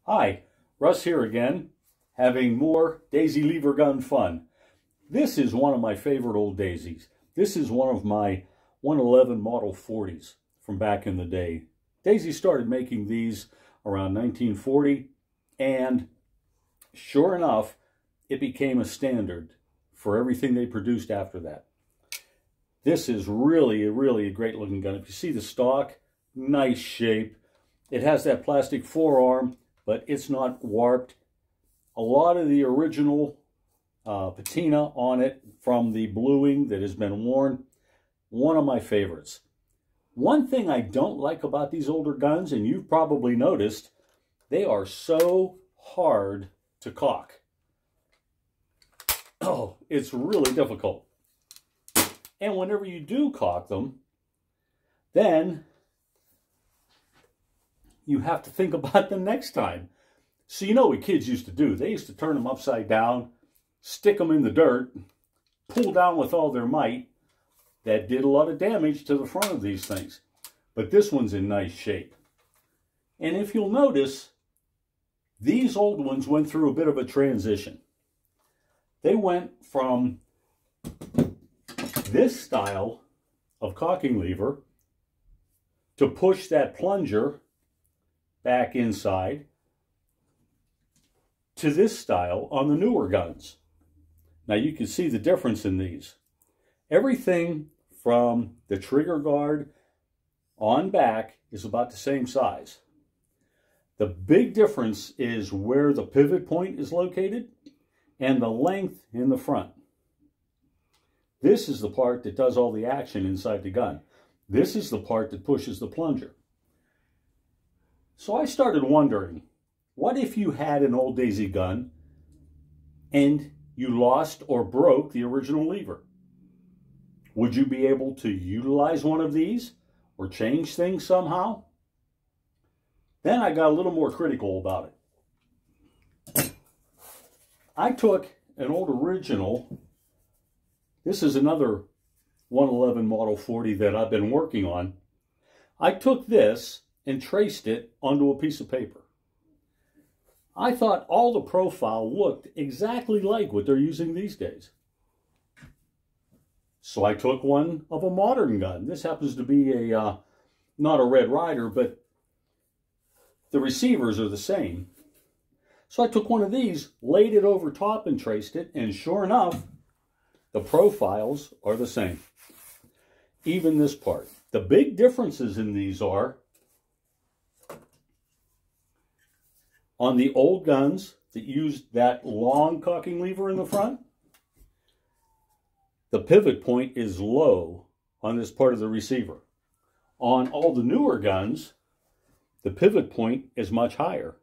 Hi, Russ here again, having more Daisy lever gun fun. This is one of my favorite old Daisies. This is one of my 111 Model 40s from back in the day. Daisy started making these around 1940, and sure enough, it became a standard for everything they produced after that. This is really a great looking gun. If you see the stock, nice shape. It has that plastic forearm, but it's not warped. A lot of the original patina on it from the bluing that has been worn. One of my favorites. One thing I don't like about these older guns, and you've probably noticed, they are so hard to cock. Oh, it's really difficult. And whenever you do cock them, then you have to think about them next time. So you know what kids used to do. They used to turn them upside down, stick them in the dirt, pull down with all their might. That did a lot of damage to the front of these things. But this one's in nice shape. And if you'll notice, these old ones went through a bit of a transition. They went from this style of cocking lever to push that plunger back inside to this style on the newer guns. Now you can see the difference in these. Everything from the trigger guard on back is about the same size. The big difference is where the pivot point is located and the length in the front. This is the part that does all the action inside the gun. This is the part that pushes the plunger. So I started wondering, what if you had an old Daisy gun and you lost or broke the original lever? Would you be able to utilize one of these or change things somehow? Then I got a little more critical about it. I took an old original. This is another 111 Model 40 that I've been working on. I took this and traced it onto a piece of paper. I thought all the profile looked exactly like what they're using these days. So I took one of a modern gun. This happens to be a, not a Red Ryder, but the receivers are the same. So I took one of these, laid it over top and traced it, and sure enough, the profiles are the same. Even this part. The big differences in these are, on the old guns that used that long cocking lever in the front, the pivot point is low on this part of the receiver. On all the newer guns, the pivot point is much higher.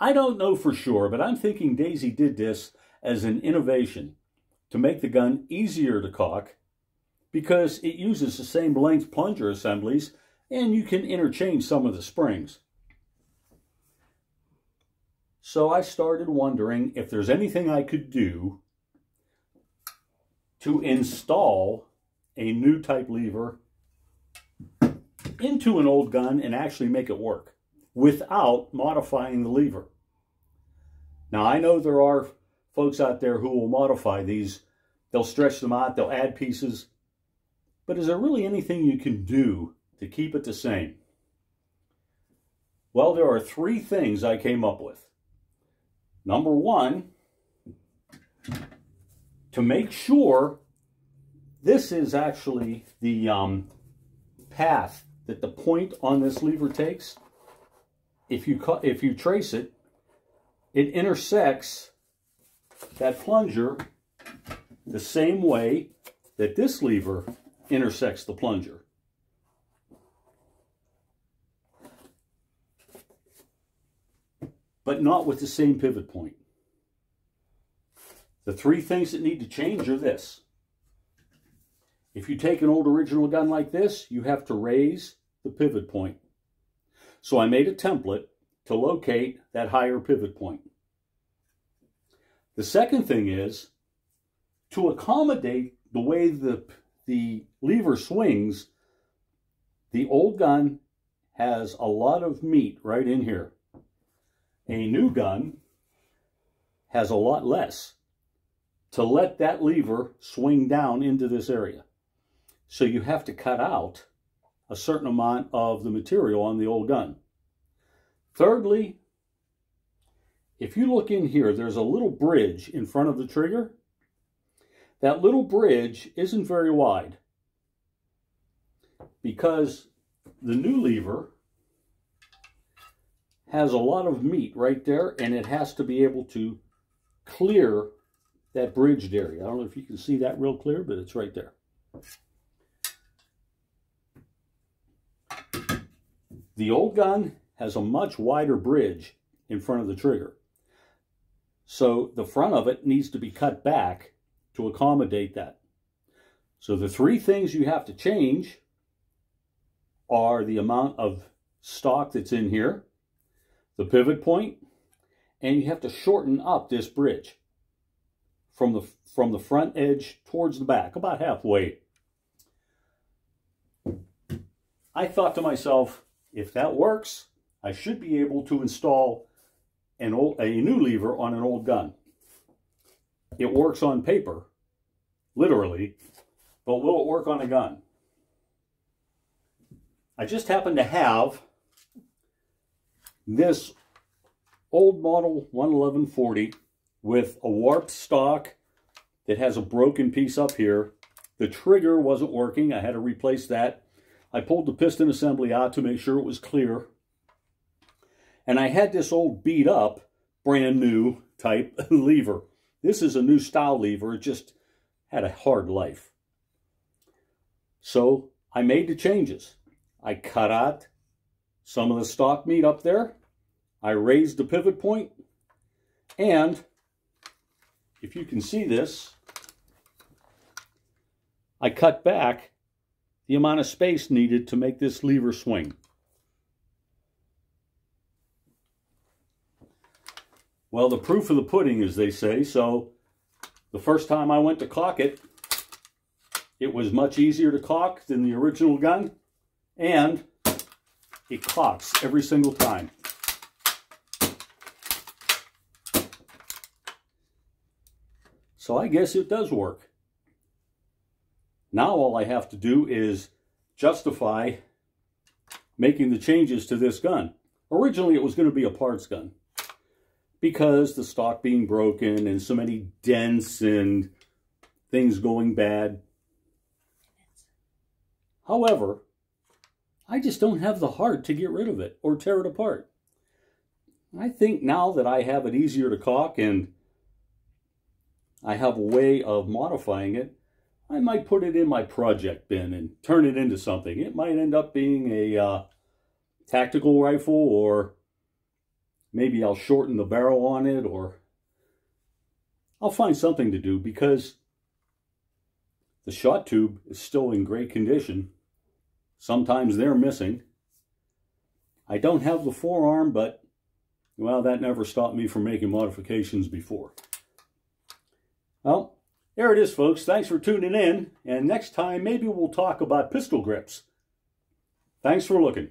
I don't know for sure, but I'm thinking Daisy did this as an innovation to make the gun easier to cock because it uses the same length plunger assemblies and you can interchange some of the springs. So I started wondering if there's anything I could do to install a new type lever into an old gun and actually make it work without modifying the lever. Now I know there are folks out there who will modify these. They'll stretch them out, they'll add pieces. But is there really anything you can do to keep it the same? Well, there are three things I came up with. Number one, to make sure this is actually the path that the point on this lever takes. If you trace it, it intersects that plunger the same way that this lever intersects the plunger. But not with the same pivot point. The three things that need to change are this. If you take an old original gun like this, you have to raise the pivot point. So I made a template to locate that higher pivot point. The second thing is to accommodate the way the lever swings. The old gun has a lot of meat right in here. A new gun has a lot less to let that lever swing down into this area. So you have to cut out a certain amount of the material on the old gun. Thirdly, if you look in here, there's a little bridge in front of the trigger. That little bridge isn't very wide because the new lever has a lot of meat right there, and it has to be able to clear that bridged area. I don't know if you can see that real clear, but it's right there. The old gun has a much wider bridge in front of the trigger. So the front of it needs to be cut back to accommodate that. So the three things you have to change are the amount of stock that's in here, the pivot point, and you have to shorten up this bridge from the front edge towards the back, about halfway. I thought to myself, if that works, I should be able to install a new lever on an old gun. It works on paper, literally, but will it work on a gun? I just happen to have this old model 11140 with a warped stock that has a broken piece up here. The trigger wasn't working. I had to replace that. I pulled the piston assembly out to make sure it was clear. And I had this old beat up, brand new type lever. This is a new style lever. It just had a hard life. So I made the changes. I cut out some of the stock meat up there. I raised the pivot point. And if you can see this, I cut back the amount of space needed to make this lever swing. Well, the proof of the pudding, as they say. So the first time I went to cock it, it was much easier to cock than the original gun, and it cocks every single time. So I guess it does work. Now all I have to do is justify making the changes to this gun. Originally it was going to be a parts gun because the stock being broken and so many dents and things going bad. However, I just don't have the heart to get rid of it or tear it apart. I think now that I have it easier to caulk and I have a way of modifying it, I might put it in my project bin and turn it into something. It might end up being a tactical rifle, or maybe I'll shorten the barrel on it, or I'll find something to do, because the shot tube is still in great condition. Sometimes they're missing. I don't have the forearm, but, well, that never stopped me from making modifications before. Well, there it is, folks. Thanks for tuning in. And next time, maybe we'll talk about pistol grips. Thanks for looking.